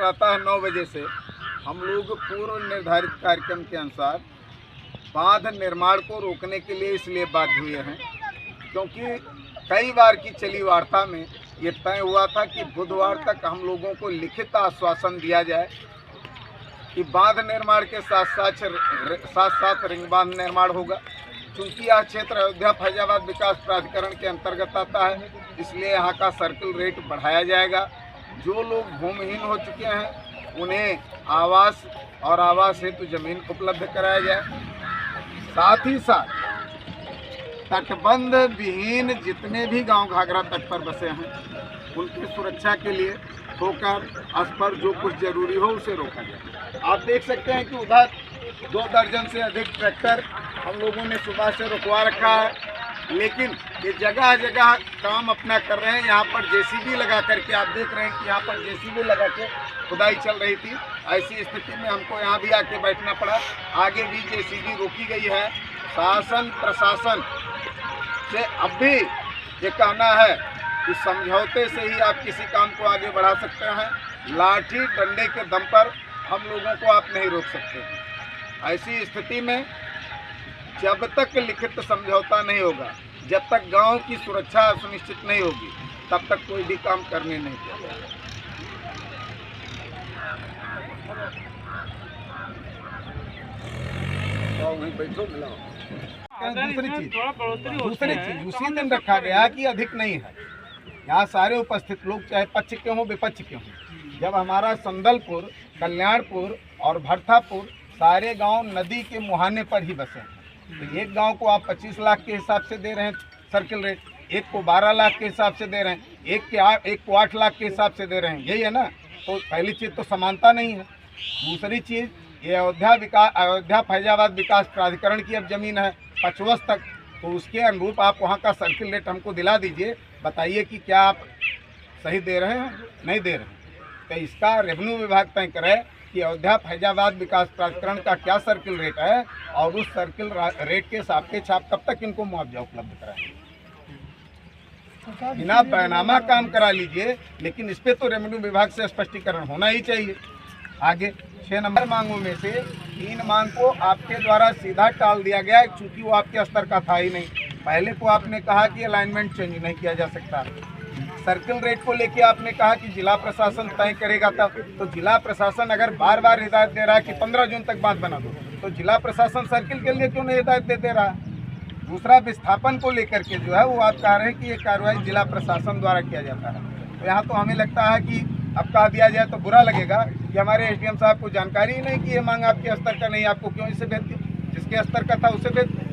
प्रातः 9 बजे से हम लोग पूर्व निर्धारित कार्यक्रम के अनुसार बांध निर्माण को रोकने के लिए इसलिए बाध्य हुए हैं क्योंकि कई बार की चली वार्ता में ये तय हुआ था कि बुधवार तक हम लोगों को लिखित आश्वासन दिया जाए कि बांध निर्माण के साथ साथ रिंग बांध निर्माण होगा। चूँकि यह क्षेत्र अयोध्या फैजाबाद विकास प्राधिकरण के अंतर्गत आता है, इसलिए यहाँ का सर्किल रेट बढ़ाया जाएगा। जो लोग भूमिहीन हो चुके हैं उन्हें आवास और आवास हेतु जमीन उपलब्ध कराया जाए। साथ ही साथ तटबंध विहीन जितने भी गांव घाघरा तट पर बसे हैं उनकी सुरक्षा के लिए ठोकर अस्पर जो कुछ जरूरी हो उसे रोका जाए। आप देख सकते हैं कि उधर 2 दर्जन से अधिक ट्रैक्टर हम लोगों ने सुबह से रुकवा रखा है, लेकिन ये जगह जगह काम अपना कर रहे हैं। यहाँ पर जेसीबी लगा करके आप देख रहे हैं कि यहाँ पर जेसीबी लगा के खुदाई चल रही थी। ऐसी स्थिति में हमको यहाँ भी आके बैठना पड़ा। आगे भी जेसीबी रोकी गई है। शासन प्रशासन से अब भी ये कहना है कि समझौते से ही आप किसी काम को आगे बढ़ा सकते हैं, लाठी डंडे के दम पर हम लोगों को आप नहीं रोक सकते। ऐसी स्थिति में जब तक लिखित समझौता नहीं होगा, जब तक गांव की सुरक्षा सुनिश्चित नहीं होगी, तब तक कोई भी काम करने नहीं दिया जाएगा। दूसरी चीज उसी दिन रखा गया कि अधिक नहीं है। यहाँ सारे उपस्थित लोग चाहे पक्ष के हों विपक्ष के हों, जब हमारा संदलपुर, कल्याणपुर और भरथापुर सारे गांव नदी के मुहाने पर ही बसे हैं, तो एक गांव को आप 25 लाख के हिसाब से दे रहे हैं सर्किल रेट, एक को 12 लाख के हिसाब से दे रहे हैं, एक को 8 लाख के हिसाब से दे रहे हैं, यही है ना। तो पहली चीज़ तो समानता नहीं है। दूसरी चीज़ ये अयोध्या फैजाबाद विकास प्राधिकरण की अब ज़मीन है 5 वर्ष तक, तो उसके अनुरूप आप वहाँ का सर्किल रेट हमको दिला दीजिए। बताइए कि क्या आप सही दे रहे हैं, नहीं दे रहे हैं। तो इसका रेवेन्यू विभाग तय करे कि अयोध्या फैजाबाद विकास प्राधिकरण का क्या सर्किल रेट है और उस सर्किल रेट के हिसाब के छाप कब तक इनको मुआवजा उपलब्ध कराएंगे। बिना बैनामा काम करा लीजिए, लेकिन इस पे तो रेवेन्यू विभाग से स्पष्टीकरण होना ही चाहिए। आगे 6 नंबर मांगों में से 3 मांग को आपके द्वारा सीधा टाल दिया गया, चूँकि वो आपके स्तर का था ही नहीं। पहले को आपने कहा कि अलाइनमेंट चेंज नहीं किया जा सकता। सर्किल रेट को लेके आपने कहा कि जिला प्रशासन तय करेगा, तब तो जिला प्रशासन अगर बार बार हिदायत दे रहा है कि 15 जून तक बांध बना दो, तो जिला प्रशासन सर्किल के लिए क्यों नहीं हिदायत दे रहा है। दूसरा, विस्थापन को लेकर के जो है वो आप कह रहे हैं कि ये कार्रवाई जिला प्रशासन द्वारा किया जाता है। तो यहाँ तो हमें लगता है कि अब कह दिया जाए तो बुरा लगेगा कि हमारे एसडीएम साहब को जानकारी ही नहीं कि ये मांग आपके स्तर का नहीं, आपको क्यों इसे भेज दी, जिसके स्तर का था उसे भेज दी।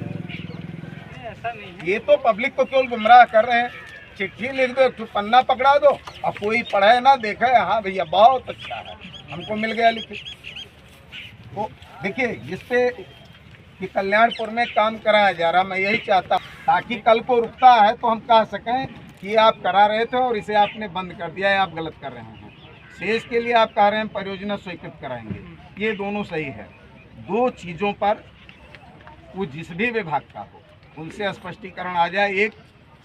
ये तो पब्लिक को केवल गुमराह कर रहे हैं। चिट्ठी लिख दो, एक पन्ना पकड़ा दो और कोई पढ़े ना देखे, हाँ भैया बहुत अच्छा है हमको मिल गया लिखित। तो देखिए, जिसपे कि कल्याणपुर में काम कराया जा रहा, मैं यही चाहता हूँ ताकि कल को रुकता है तो हम कह सकें कि आप करा रहे थे और इसे आपने बंद कर दिया है, आप गलत कर रहे हैं। शेष के लिए आप कह रहे हैं परियोजना स्वीकृत कराएंगे, ये दोनों सही है। 2 चीज़ों पर वो जिस भी विभाग का हो उनसे स्पष्टीकरण आ जाए। एक,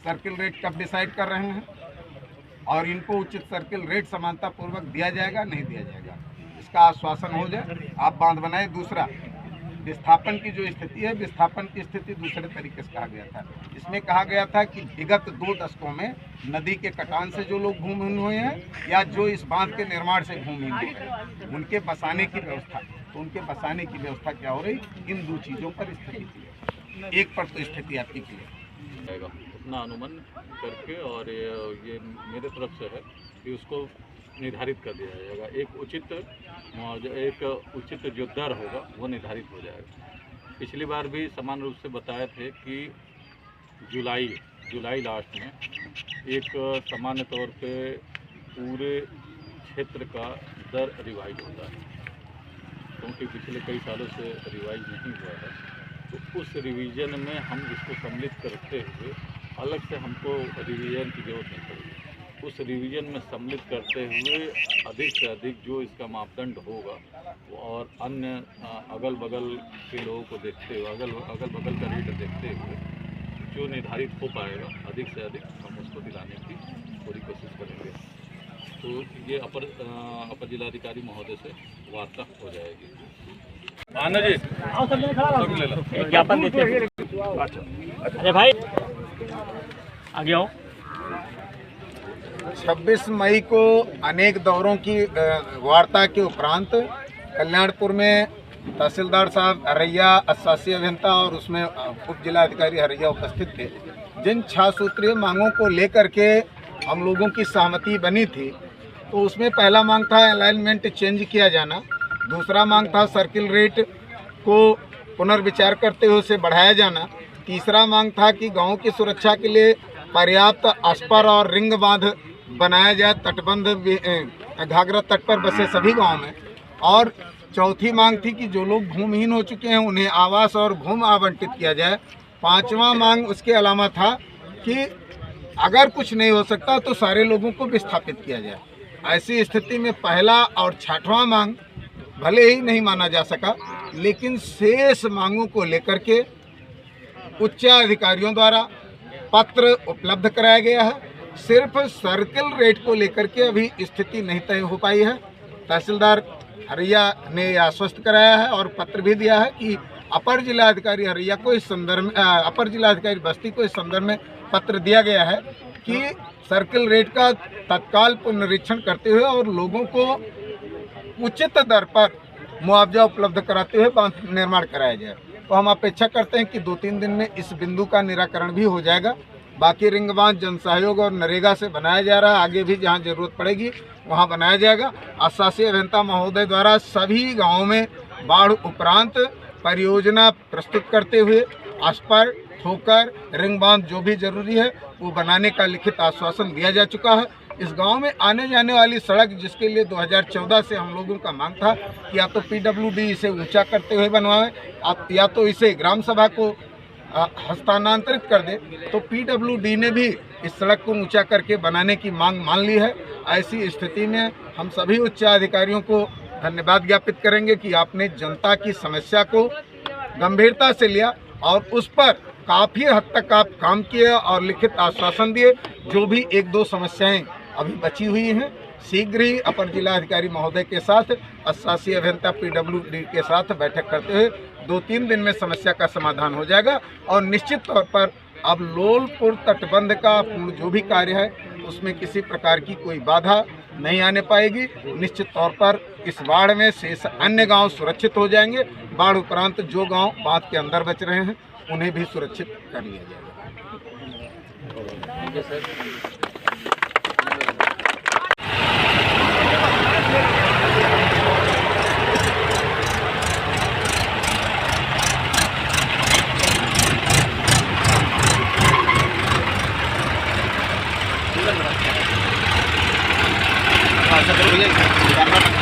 सर्किल रेट कब डिसाइड कर रहे हैं और इनको उचित सर्किल रेट समानता पूर्वक दिया जाएगा नहीं दिया जाएगा, इसका आश्वासन हो जाए, आप बांध बनाए। दूसरा, विस्थापन की जो स्थिति है, विस्थापन की स्थिति दूसरे तरीके से कहा गया था। इसमें कहा गया था कि विगत 2 दशकों में नदी के कटान से जो लोग भूमिहीन हुए हैं या जो इस बांध के निर्माण से भूमिहीन हुए हैं, उनके बसाने की व्यवस्था, तो उनके बसाने की व्यवस्था क्या हो रही, इन 2 चीज़ों पर स्थिति क्लियर, एक पर तो स्थिति आपकी क्लियर उतना अनुमान करके, और ये मेरे तरफ से है कि उसको निर्धारित कर दिया जाएगा। एक उचित जो दर होगा वो निर्धारित हो जाएगा। पिछली बार भी समान रूप से बताए थे कि जुलाई लास्ट में एक सामान्य तौर पे पूरे क्षेत्र का दर रिवाइज होता है, क्योंकि पिछले कई सालों से रिवाइज नहीं हुआ है। तो उस रिवीजन में हम इसको सम्मिलित करते हुए अलग से हमको रिवीजन की जरूरत नहीं पड़ेगी। उस रिवीजन में सम्मिलित करते हुए अधिक से अधिक जो इसका मापदंड होगा और अन्य अगल बगल के लोगों को देखते हुए, अगल बगल का रेट देखते हुए जो निर्धारित हो पाएगा, अधिक से अधिक हम उसको दिलाने की पूरी कोशिश करेंगे। तो ये अपर जिलाधिकारी महोदय से वार्ता हो जाएगी। आना जी, सब ले लो। ज्ञापन देते हैं। अरे भाई आगे आओ। 26 मई को अनेक दौरों की वार्ता के उपरांत कल्याणपुर में तहसीलदार साहब हरैया, अशासी अभियंता और उसमें उप जिलाधिकारी हरैया उपस्थित थे। जिन 6 सूत्रीय मांगों को लेकर के हम लोगों की सहमति बनी थी, तो उसमें पहला मांग था अलाइनमेंट चेंज किया जाना, दूसरा मांग था सर्किल रेट को पुनर्विचार करते हुए उसे बढ़ाया जाना, तीसरा मांग था कि गाँव की सुरक्षा के लिए पर्याप्त अस्पर और रिंग बांध बनाया जाए तटबंध घाघरा तट पर बसे सभी गाँव में, और चौथी मांग थी कि जो लोग भूमिहीन हो चुके हैं उन्हें आवास और भूमि आवंटित किया जाए। पांचवा मांग उसके अलावा था कि अगर कुछ नहीं हो सकता तो सारे लोगों को विस्थापित किया जाए। ऐसी स्थिति में पहला और छठवां मांग भले ही नहीं माना जा सका, लेकिन शेष मांगों को लेकर के उच्च अधिकारियों द्वारा पत्र उपलब्ध कराया गया है। सिर्फ सर्किल रेट को लेकर के अभी स्थिति नहीं तय हो पाई है। तहसीलदार हरैया ने आश्वस्त कराया है और पत्र भी दिया है कि अपर जिलाधिकारी हरैया को इस संदर्भ में, अपर जिलाधिकारी बस्ती को इस संदर्भ में पत्र दिया गया है कि सर्किल रेट का तत्काल पुनरीक्षण करते हुए और लोगों को उचित दर पर मुआवजा उपलब्ध कराते हुए बांध निर्माण कराया जाए। तो हम अपेक्षा करते हैं कि 2-3 दिन में इस बिंदु का निराकरण भी हो जाएगा। बाकी रिंग बांध जन सहयोग और नरेगा से बनाया जा रहा है, आगे भी जहां जरूरत पड़ेगी वहां बनाया जाएगा। अशासी अभियंता महोदय द्वारा सभी गांवों में बाढ़ उपरांत परियोजना प्रस्तुत करते हुए अस्पर, ठोकर, रिंग बांध जो भी जरूरी है वो बनाने का लिखित आश्वासन दिया जा चुका है। इस गांव में आने जाने वाली सड़क, जिसके लिए 2014 से हम लोगों का मांग था कि या तो PWD इसे ऊंचा करते हुए बनवाए, या तो इसे ग्राम सभा को हस्तांतरित कर दे, तो PWD ने भी इस सड़क को ऊंचा करके बनाने की मांग मान ली है। ऐसी स्थिति में हम सभी उच्च अधिकारियों को धन्यवाद ज्ञापित करेंगे कि आपने जनता की समस्या को गंभीरता से लिया और उस पर काफ़ी हद तक आप काम किए और लिखित आश्वासन दिए। जो भी 1-2 समस्याएं अभी बची हुई हैं, शीघ्र ही अपर जिलाधिकारी महोदय के साथ अशासी अभियंता PWD के साथ बैठक करते हुए 2-3 दिन में समस्या का समाधान हो जाएगा। और निश्चित तौर पर अब लोलपुर तटबंध का जो भी कार्य है उसमें किसी प्रकार की कोई बाधा नहीं आने पाएगी। निश्चित तौर पर इस बाढ़ में शेष अन्य गांव सुरक्षित हो जाएंगे। बाढ़ उपरांत जो गांव बांध के अंदर बच रहे हैं उन्हें भी सुरक्षित कर लिया जाएगा। अच्छा,